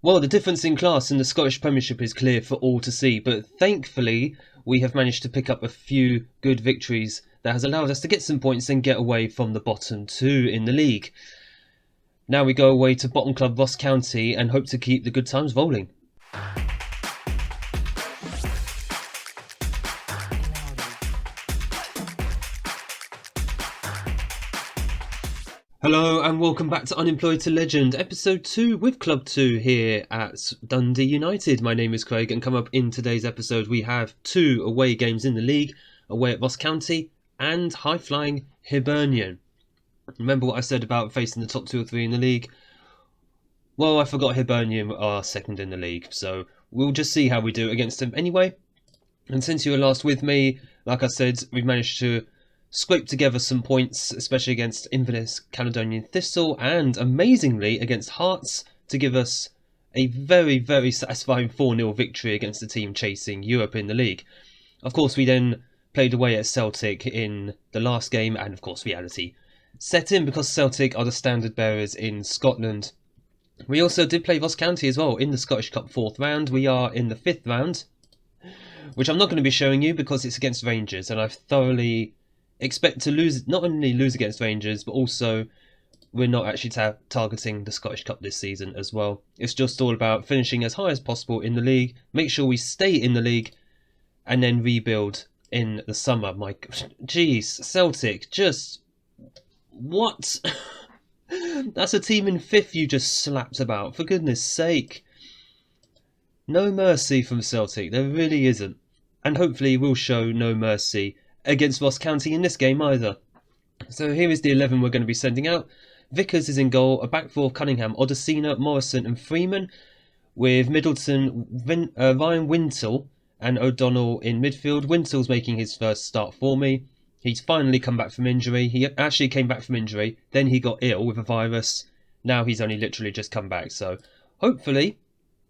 Well, the difference in class in the Scottish Premiership is clear for all to see, but thankfully we have managed to pick up a few good victories that has allowed us to get some points and get away from the bottom two in the league. Now we go away to bottom club Ross County and hope to keep the good times rolling. Hello and welcome back to Unemployed to Legend, episode 2 with Club 2 here at Dundee United. My name is Craig and come up in today's episode we have 2 away games in the league, away at Ross County and high-flying Hibernian. Remember what I said about facing the top 2 or 3 in the league? Well, I forgot Hibernian are second in the league, so we'll just see how we do against them anyway. And since you were last with me, like I said, we've managed to scrape together some points, especially against Inverness Caledonian Thistle and, amazingly, against Hearts to give us a very, very satisfying 4-0 victory against the team chasing Europe in the league. Of course, we then played away at Celtic in the last game, and of course reality set in because Celtic are the standard bearers in Scotland. We also did play Ross County as well in the Scottish Cup 4th round. We are in the 5th round, which I'm not going to be showing you because it's against Rangers, and I thoroughly expect to lose, not only lose against Rangers, but also we're not actually targeting the Scottish Cup this season as well. It's just all about finishing as high as possible in the league, make sure we stay in the league, and then rebuild in the summer. My jeez, Celtic, just what? That's a team in 5th you just slapped about, for goodness sake. No mercy from Celtic, there really isn't. And hopefully we'll show no mercy against Ross County in this game either. So here is the 11 we're going to be sending out. Vickers is in goal, a back four of Cunningham, Odesina, Morrison and Freeman, with Middleton, Ryan Wintle and O'Donnell in midfield. Wintle's making his first start for me. He's finally come back from injury. He actually came back from injury, then he got ill with a virus. Now he's only literally just come back, so hopefully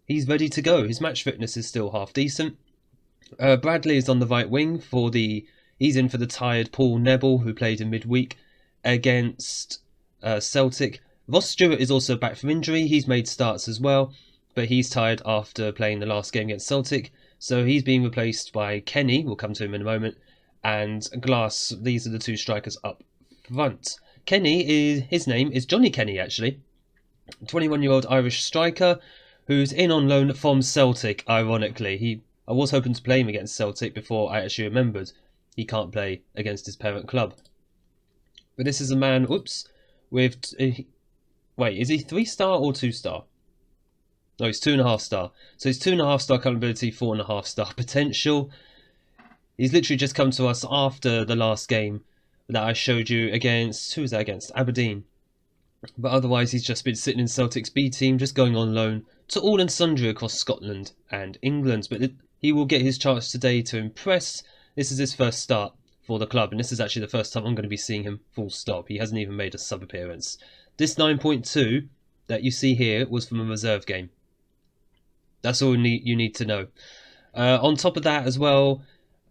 he's ready to go. His match fitness is still half decent. Bradley is on the right wing he's in for the tired Paul Nebel, who played in midweek against Celtic. Ross Stewart is also back from injury. He's made starts as well, but he's tired after playing the last game against Celtic. So he's being replaced by Kenny, we'll come to him in a moment, and Glass. These are the 2 strikers up front. His name is Johnny Kenny, actually. 21-year-old Irish striker who's in on loan from Celtic, ironically. I was hoping to play him against Celtic before I actually remembered he can't play against his parent club. But this is a man, with... wait, is he 3-star or 2-star? No, he's 2.5-star. So he's 2.5-star current ability, 4.5-star potential. He's literally just come to us after the last game that I showed you against... Who was that against? Aberdeen. But otherwise, he's just been sitting in Celtic's B team, just going on loan to all and sundry across Scotland and England. But he will get his chance today to impress. This is his first start for the club, and this is actually the first time I'm going to be seeing him full stop. He hasn't even made a sub-appearance. This 9.2 that you see here was from a reserve game. That's all you need to know. On top of that as well,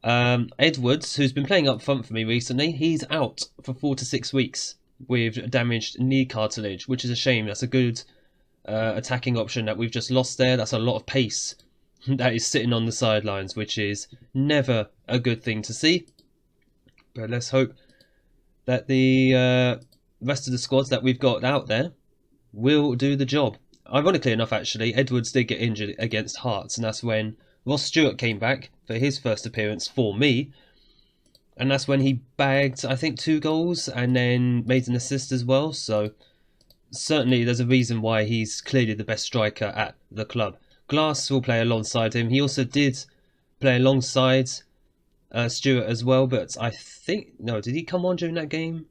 Edwards, who's been playing up front for me recently, he's out for 4 to 6 weeks with damaged knee cartilage, which is a shame. That's a good attacking option that we've just lost there. That's a lot of pace that is sitting on the sidelines, which is never a good thing to see. But let's hope that the rest of the squads that we've got out there will do the job. Ironically enough, actually, Edwards did get injured against Hearts, and that's when Ross Stewart came back for his first appearance for me. And that's when he bagged, I think, 2 goals and then made an assist as well. So certainly there's a reason why he's clearly the best striker at the club. Glass will play alongside him. He also did play alongside Stewart as well, but I think... No, did he come on during that game?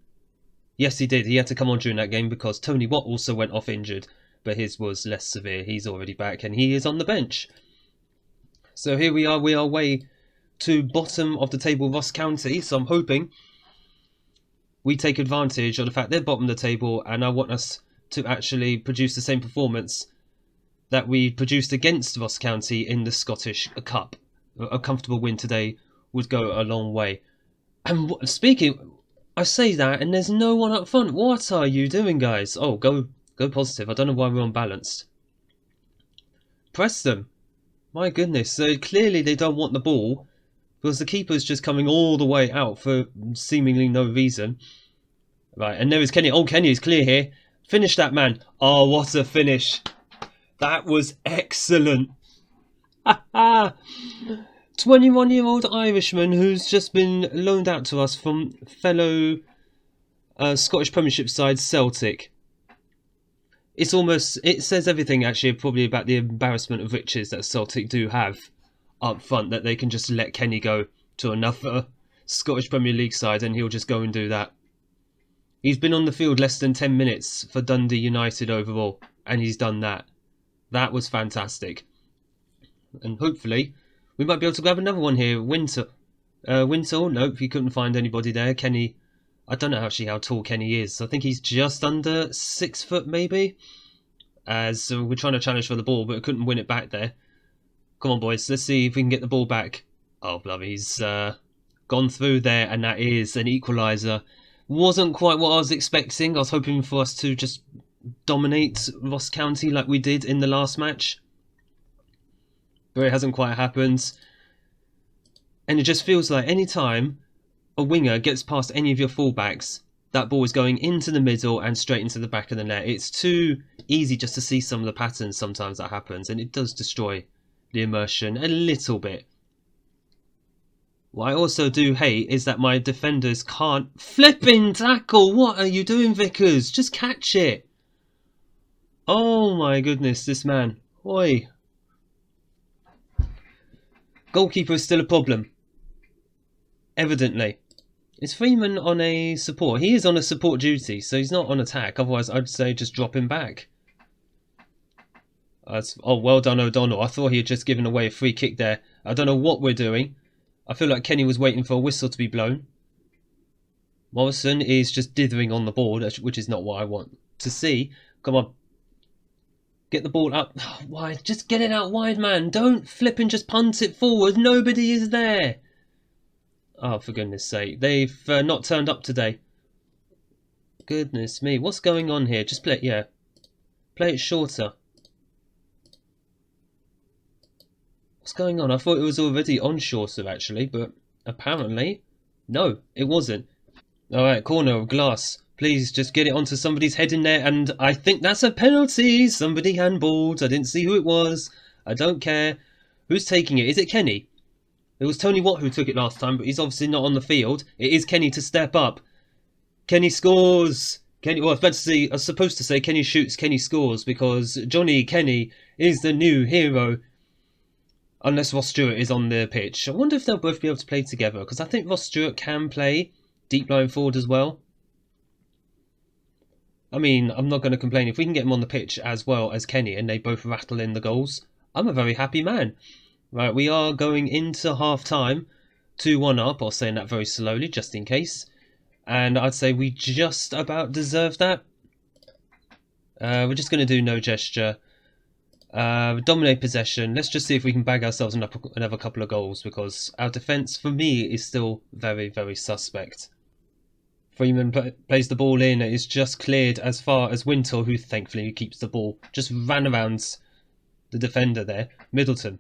Yes, he did. He had to come on during that game because Tony Watt also went off injured, but his was less severe. He's already back and he is on the bench. So here we are. We are way to bottom of the table Ross County, so I'm hoping we take advantage of the fact they're bottom of the table, and I want us to actually produce the same performance that we produced against Ross County in the Scottish Cup. A comfortable win today would go a long way. And speaking, I say that and there's no one up front. What are you doing, guys? Oh, go positive. I don't know why we're unbalanced. press them. My goodness, so clearly they don't want the ball because the keeper's just coming all the way out for seemingly no reason. Right, and there is Kenny. Oh, Kenny is clear here. Finish that, man. Oh, what a finish. That was excellent. 21-year-old Irishman who's just been loaned out to us from fellow Scottish Premiership side Celtic. It says everything actually probably about the embarrassment of riches that Celtic do have up front, that they can just let Kenny go to another Scottish Premier League side and he'll just go and do that. He's been on the field less than 10 minutes for Dundee United overall, and he's done that. That was fantastic. And hopefully we might be able to grab another one here. Winter, nope, he couldn't find anybody there. Kenny, I don't know actually how tall Kenny is. I think he's just under 6 foot maybe. As we're trying to challenge for the ball, but we couldn't win it back there. Come on, boys, let's see if we can get the ball back. Oh, bloody, he's gone through there, and that is an equaliser. Wasn't quite what I was expecting. I was hoping for us to just dominate Ross County like we did in the last match. But it hasn't quite happened. And it just feels like any time a winger gets past any of your fullbacks, that ball is going into the middle and straight into the back of the net. It's too easy just to see some of the patterns sometimes that happens, and it does destroy the immersion a little bit. What I also do hate is that my defenders can't flipping tackle. What are you doing, Vickers? Just catch it. Oh my goodness, this man. Oi. Goalkeeper is still a problem. Evidently. Is Freeman on a support? He is on a support duty, so he's not on attack. Otherwise, I'd say just drop him back. Oh, well done, O'Donnell. I thought he had just given away a free kick there. I don't know what we're doing. I feel like Kenny was waiting for a whistle to be blown. Morrison is just dithering on the board, which is not what I want to see. Come on. Get the ball up wide. Just get it out wide, man. Don't flip and just punt it forward. Nobody is there. Oh, for goodness sake. They've not turned up today. Goodness me. What's going on here? Just play it, yeah. Play it shorter. What's going on? I thought it was already on shorter, actually, but apparently, no, it wasn't. Alright, corner of Glass. Please just get it onto somebody's head in there, and I think that's a penalty. Somebody handballed. I didn't see who it was. I don't care. Who's taking it? Is it Kenny? It was Tony Watt who took it last time, but he's obviously not on the field. It is Kenny to step up. Kenny scores. Kenny. Well, I was supposed to say Kenny shoots, Kenny scores, because Johnny Kenny is the new hero. Unless Ross Stewart is on the pitch. I wonder if they'll both be able to play together, because I think Ross Stewart can play deep line forward as well. I mean, I'm not going to complain. If we can get him on the pitch as well as Kenny and they both rattle in the goals, I'm a very happy man. Right, we are going into half-time. 2-1 up. I'll say that very slowly, just in case. And I'd say we just about deserve that. We're just going to do no gesture. Dominate possession. Let's just see if we can bag ourselves another couple of goals, because our defence, for me, is still very, very suspect. Freeman plays the ball in. It's just cleared as far as Wintle, who thankfully keeps the ball. Just ran around the defender there. Middleton.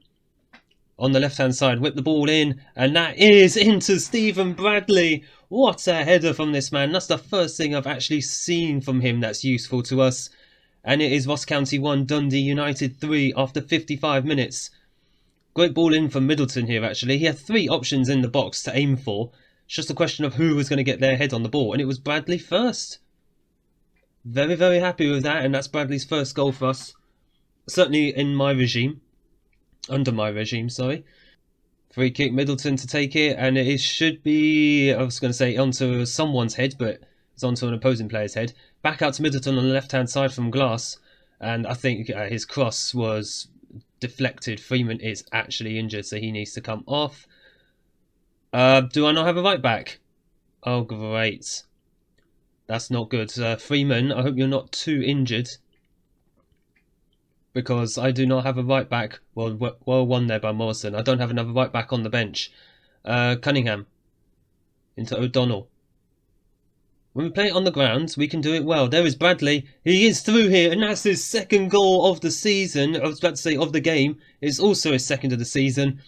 On the left-hand side, whip the ball in, and that is into Stephen Bradley. What a header from this man. That's the first thing I've actually seen from him that's useful to us. And it is Ross County 1, Dundee United 3 after 55 minutes. Great ball in from Middleton here, actually. He had 3 options in the box to aim for. It's just a question of who was going to get their head on the ball, and it was Bradley first. Very, very happy with that, and that's Bradley's first goal for us. Certainly in my regime. Under my regime, sorry. Free kick, Middleton to take it, and it should be, I was going to say, onto someone's head, but it's onto an opposing player's head. Back out to Middleton on the left-hand side from Glass, and I think his cross was deflected. Freeman is actually injured, so he needs to come off. Do I not have a right back? Oh, great. That's not good. Freeman, I hope you're not too injured, because I do not have a right back. Well won there by Morrison. I don't have another right back on the bench. Cunningham into O'Donnell. When we play it on the ground, we can do it well. There is Bradley. He is through here, and that's his second goal of the season. I was about to say of the game. It's also his second of the season.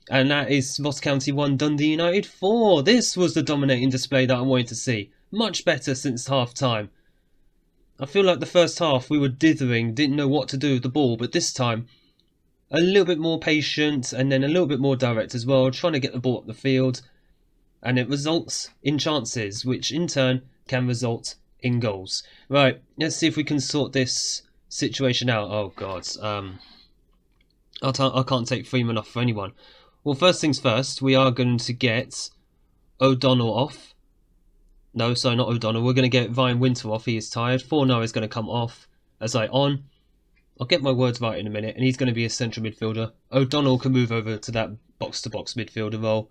And that is Ross County 1, Dundee United 4. This was the dominating display that I wanted to see. Much better since half-time. I feel like the first half we were dithering, didn't know what to do with the ball. But this time, a little bit more patient and then a little bit more direct as well. Trying to get the ball up the field. And it results in chances, which in turn can result in goals. Right, let's see if we can sort this situation out. Oh, God. I can't take Freeman off for anyone. Well, first things first, we are going to get O'Donnell off. No, sorry, not O'Donnell. We're going to get Ryan Winter off. He is tired. Fornaro is going to come off as on. I'll get my words right in a minute, and he's going to be a central midfielder. O'Donnell can move over to that box-to-box midfielder role.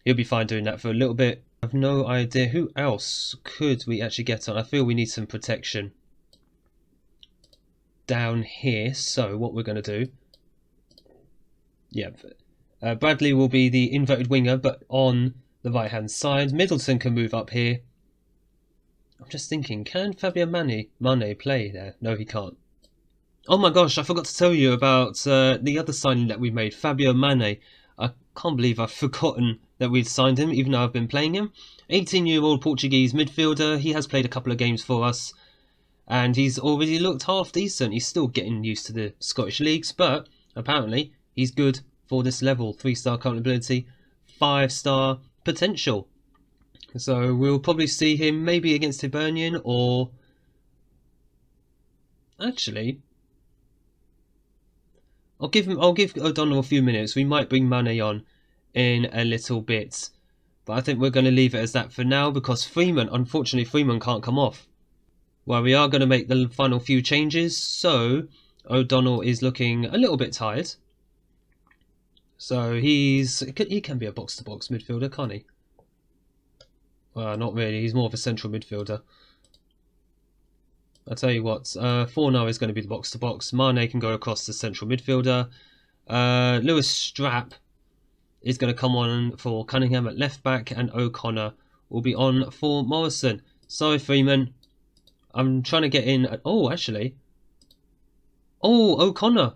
He'll be fine doing that for a little bit. I have no idea who else could we actually get on. I feel we need some protection down here. So what we're going to do... Yeah, Bradley will be the inverted winger, but on the right-hand side. Middleton can move up here. I'm just thinking, can Fabio Mane play there? No, he can't. Oh my gosh, I forgot to tell you about the other signing that we made, Fabio Mane. I can't believe I've forgotten that we'd signed him, even though I've been playing him. 18-year-old Portuguese midfielder. He has played a couple of games for us, and he's already looked half decent. He's still getting used to the Scottish leagues, but apparently he's good for this level. 3-star current ability, 5-star potential. So we'll probably see him maybe against Hibernian, or... Actually... I'll give O'Donnell a few minutes. We might bring Mane on in a little bit. But I think we're going to leave it as that for now, because unfortunately Freeman can't come off. Well, we are going to make the final few changes. So O'Donnell is looking a little bit tired. So he can be a box-to-box midfielder, can't he? Well, not really. He's more of a central midfielder. I'll tell you what, Fornaro is going to be the box-to-box. Mane can go across the central midfielder. Lewis Strapp is going to come on for Cunningham at left-back, and O'Connor will be on for Morrison. Sorry, Freeman. I'm trying to get in... Oh, actually. Oh, O'Connor.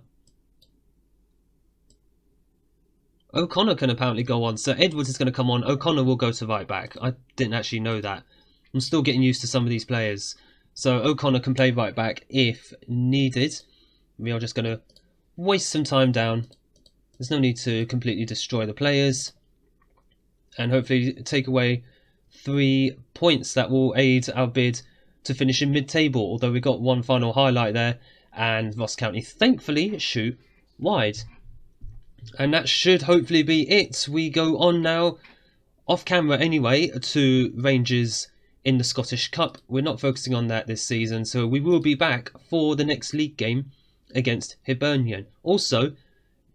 O'Connor can apparently go on. So Edwards is going to come on. O'Connor will go to right-back. I didn't actually know that. I'm still getting used to some of these players. So O'Connor can play right back if needed. We are just going to waste some time down. There's no need to completely destroy the players. And hopefully take away 3 points that will aid our bid to finish in mid-table. Although we got one final highlight there. And Ross County thankfully shoot wide. And that should hopefully be it. We go on now, off camera anyway, to Rangers in the Scottish Cup. We're not focusing on that this season, so we will be back for the next league game against Hibernian. Also,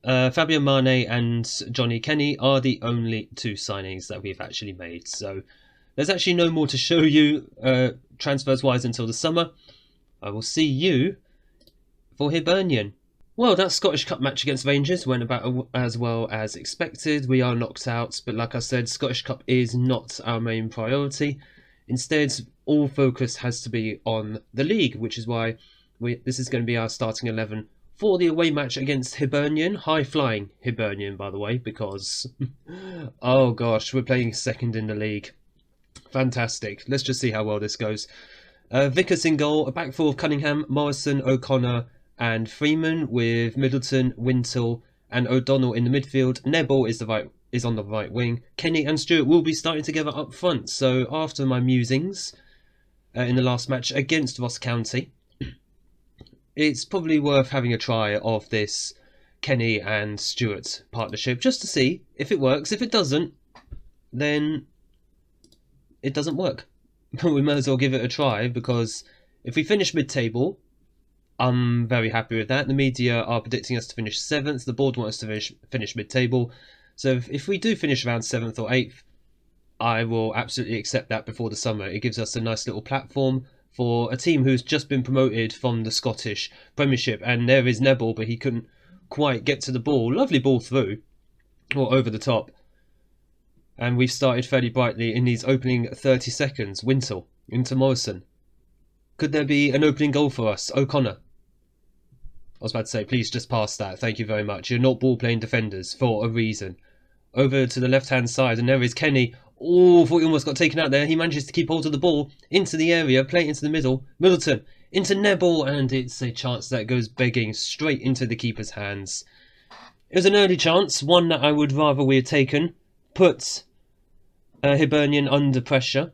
Fabio Mane and Johnny Kenny are the only 2 signings that we've actually made. So there's actually no more to show you transfers-wise until the summer. I will see you for Hibernian. Well, that Scottish Cup match against Rangers went about as well as expected. We are knocked out, but like I said, Scottish Cup is not our main priority. Instead, all focus has to be on the league, which is why this is going to be our starting 11 for the away match against Hibernian. High-flying Hibernian, by the way, because, oh gosh, we're playing second in the league. Fantastic. Let's just see how well this goes. Vickers in goal, a back four of Cunningham, Morrison, O'Connor and Freeman, with Middleton, Wintle and O'Donnell in the midfield. Nebel is on the right wing. Kenny and Stewart will be starting together up front. So after my musings in the last match against Ross County, it's probably worth having a try of this Kenny and Stewart partnership just to see if it works. If it doesn't, then it doesn't work. We might as well give it a try, because if we finish mid-table, I'm very happy with that. The media are predicting us to finish 7th. The board wants us to finish mid-table. So if we do finish around 7th or 8th, I will absolutely accept that before the summer. It gives us a nice little platform for a team who's just been promoted from the Scottish Premiership. And there is Nebel, but he couldn't quite get to the ball. Lovely ball through, or over the top. And we've started fairly brightly in these opening 30 seconds. Wintle into Morrison. Could there be an opening goal for us? O'Connor. I was about to say, please just pass that. Thank you very much. You're not ball-playing defenders for a reason. Over to the left-hand side, and there is Kenny. Oh, thought he almost got taken out there. He manages to keep hold of the ball into the area, play it into the middle. Middleton into Neville, and it's a chance that goes begging straight into the keeper's hands. It was an early chance, one that I would rather we had taken. Put Hibernian under pressure.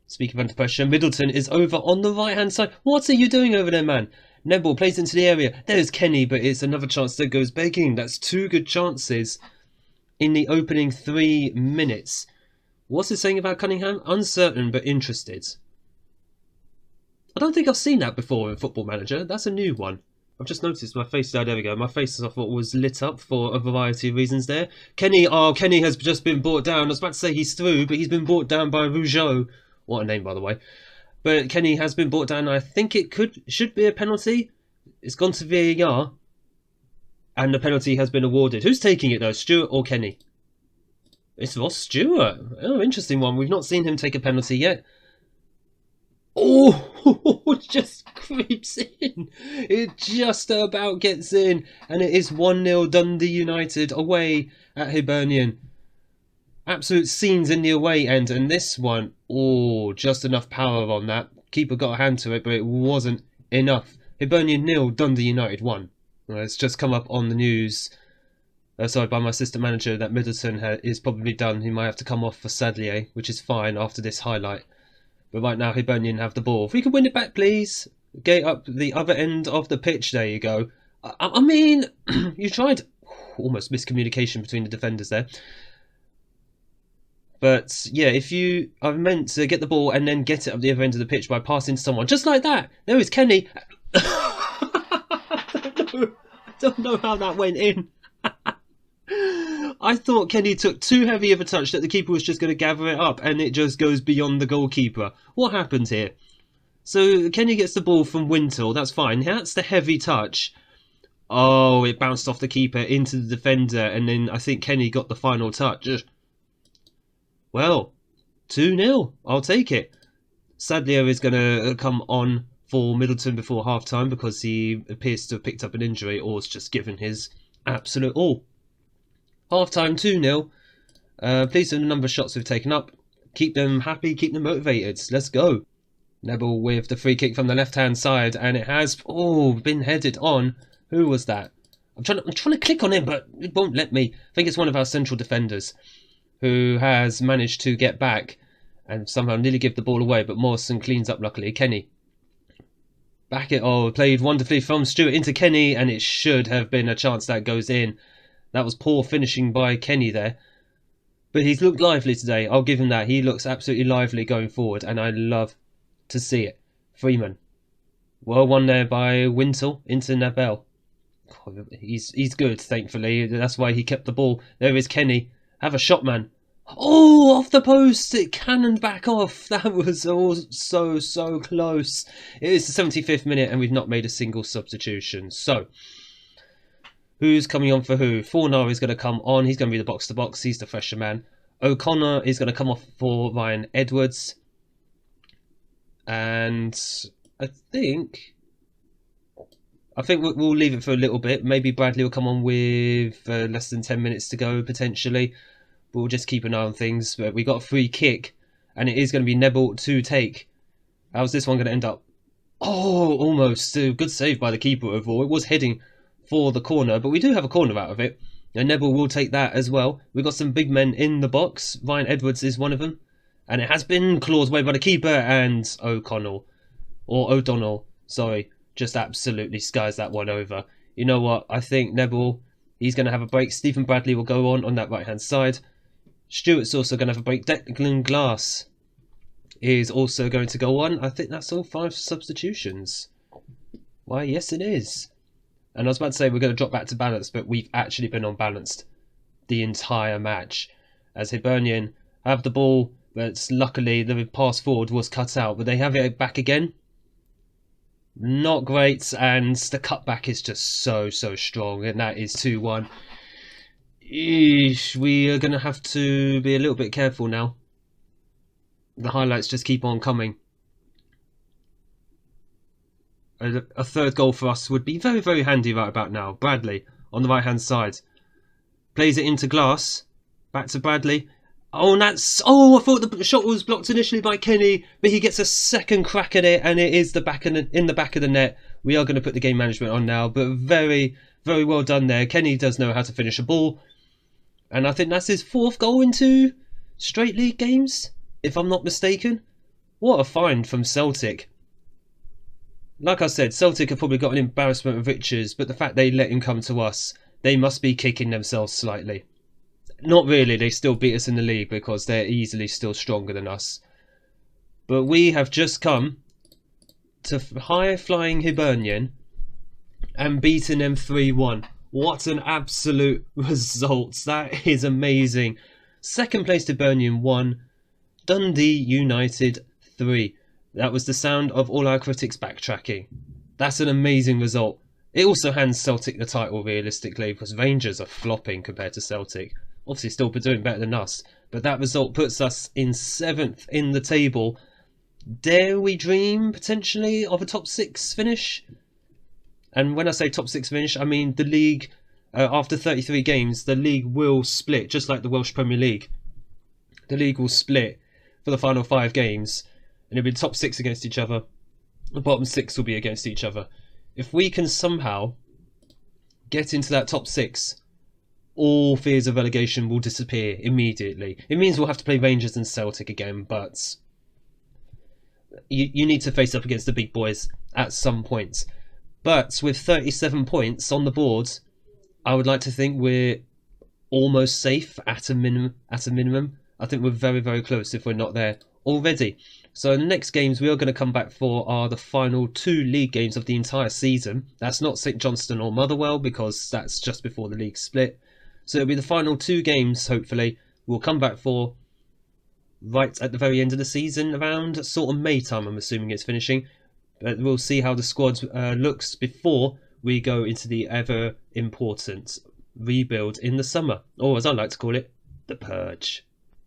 Speaking of under pressure, Middleton is over on the right-hand side. What are you doing over there, man? Neville plays into the area. There's Kenny, but it's another chance that goes begging. That's two good chances in the opening 3 minutes. What's it saying about Cunningham? Uncertain, but interested. I don't think I've seen that before in Football Manager. That's a new one. I've just noticed my face. There we go. My face, I thought, was lit up for a variety of reasons there. Kenny, Kenny has just been brought down. I was about to say he's through, but he's been brought down by Rougeau. What a name, by the way. But Kenny has been brought down. I think it should be a penalty. It's gone to VAR. And the penalty has been awarded. Who's taking it, though? Stewart or Kenny? It's Ross Stewart. Oh, interesting one. We've not seen him take a penalty yet. Oh, it just creeps in. It just about gets in. And it is 1-0 Dundee United away at Hibernian. Absolute scenes in the away end. And this one, just enough power on that. Keeper got a hand to it, but it wasn't enough. Hibernian 0, Dundee United 1. It's just come up on the news. By my assistant manager that Middleton is probably done. He might have to come off for Sadlier, which is fine after this highlight. But right now, Hibernian have the ball. If we could win it back, please. Get up the other end of the pitch. There you go. I mean, you tried. Almost miscommunication between the defenders there. But yeah, if you are meant to get the ball and then get it up the other end of the pitch by passing to someone, just like that. There is Kenny. I don't know how that went in. I thought Kenny took too heavy of a touch that the keeper was just going to gather it up, and it just goes beyond the goalkeeper. What happened here? So Kenny gets the ball from Wintle. That's fine. That's the heavy touch. Oh, it bounced off the keeper into the defender, and then I think Kenny got the final touch. Well, 2-0. I'll take it. Sadlier is going to come on for Middleton before half-time because he appears to have picked up an injury or has just given his absolute all. Half-time 2-0. Pleased with the number of shots we've taken up. Keep them happy, keep them motivated. Let's go. Neville with the free kick from the left-hand side, and it has been headed on. Who was that? I'm trying to click on him, but it won't let me. I think it's one of our central defenders who has managed to get back and somehow nearly give the ball away, but Morrison cleans up luckily. Kenny. Back it played wonderfully from Stewart into Kenny, and it should have been a chance that goes in. That was poor finishing by Kenny there. But he's looked lively today. I'll give him that. He looks absolutely lively going forward, and I love to see it. Freeman. Well won there by Wintle into Nabel. He's good, thankfully. That's why he kept the ball. There is Kenny. Have a shot, man. Oh, off the post. It cannoned back off. That was all so close. It is the 75th minute, and we've not made a single substitution. So, who's coming on for who? Fornar is going to come on. He's going to be the box-to-box. He's the fresher man. O'Connor is going to come off for Ryan Edwards. And I think we'll leave it for a little bit. Maybe Bradley will come on with less than 10 minutes to go, potentially. But we'll just keep an eye on things. But we got a free kick, and it is going to be Neville to take. How's this one going to end up? Oh, almost. Good save by the keeper overall. It was heading for the corner, but we do have a corner out of it. And Neville will take that as well. We've got some big men in the box. Ryan Edwards is one of them. And it has been clawed away by the keeper, and O'Donnell, just absolutely skies that one over. You know what? I think Neville, he's going to have a break. Stephen Bradley will go on that right-hand side. Stewart's also going to have a break. Declan Glass is also going to go on. I think that's all 5 substitutions. Why, yes it is. And I was about to say we're going to drop back to balance, but we've actually been unbalanced the entire match. As Hibernian have the ball, but luckily the pass forward was cut out. But they have it back again. Not great, and the cutback is just so strong, and that is 2-1. Eesh, we are going to have to be a little bit careful now. The highlights just keep on coming. A third goal for us would be very, very handy right about now. Bradley on the right-hand side. Plays it into Glass. Back to Bradley. Oh, and that's... Oh, I thought the shot was blocked initially by Kenny, but he gets a second crack at it, and it is in the back of the net. We are going to put the game management on now, but very, very well done there. Kenny does know how to finish a ball, and I think that's his 4th goal in 2 straight league games, if I'm not mistaken. What a find from Celtic. Like I said, Celtic have probably got an embarrassment of riches, but the fact they let him come to us, they must be kicking themselves slightly. Not really, they still beat us in the league because they're easily still stronger than us. But we have just come to high-flying Hibernian and beaten them 3-1. What an absolute result. That is amazing. Second place Hibernian 1, Dundee United 3. That was the sound of all our critics backtracking. That's an amazing result. It also hands Celtic the title realistically because Rangers are flopping compared to Celtic. Obviously still doing better than us. But that result puts us in 7th in the table. Dare we dream potentially of a top 6 finish? And when I say top 6 finish, I mean the league, after 33 games, the league will split, just like the Welsh Premier League. The league will split for the final 5 games. And it'll be the top 6 against each other. The bottom 6 will be against each other. If we can somehow get into that top 6, all fears of relegation will disappear immediately. It means we'll have to play Rangers and Celtic again, but you need to face up against the big boys at some point. But with 37 points on the board, I would like to think we're almost safe at a minimum. I think we're very, very close if we're not there already. So the next games we are going to come back for are the final 2 league games of the entire season. That's not St Johnstone or Motherwell because that's just before the league split. So it'll be the final 2 games, hopefully, we'll come back for right at the very end of the season, around sort of May time, I'm assuming it's finishing. But we'll see how the squad looks before we go into the ever important rebuild in the summer. Or as I like to call it, the Purge.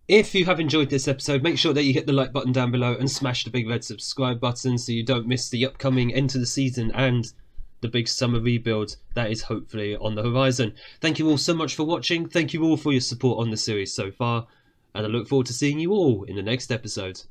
If you have enjoyed this episode, make sure that you hit the like button down below and smash the big red subscribe button so you don't miss the upcoming end to the season and the big summer rebuild that is hopefully on the horizon. Thank you all so much for watching. Thank you all for your support on the series so far. And I look forward to seeing you all in the next episode.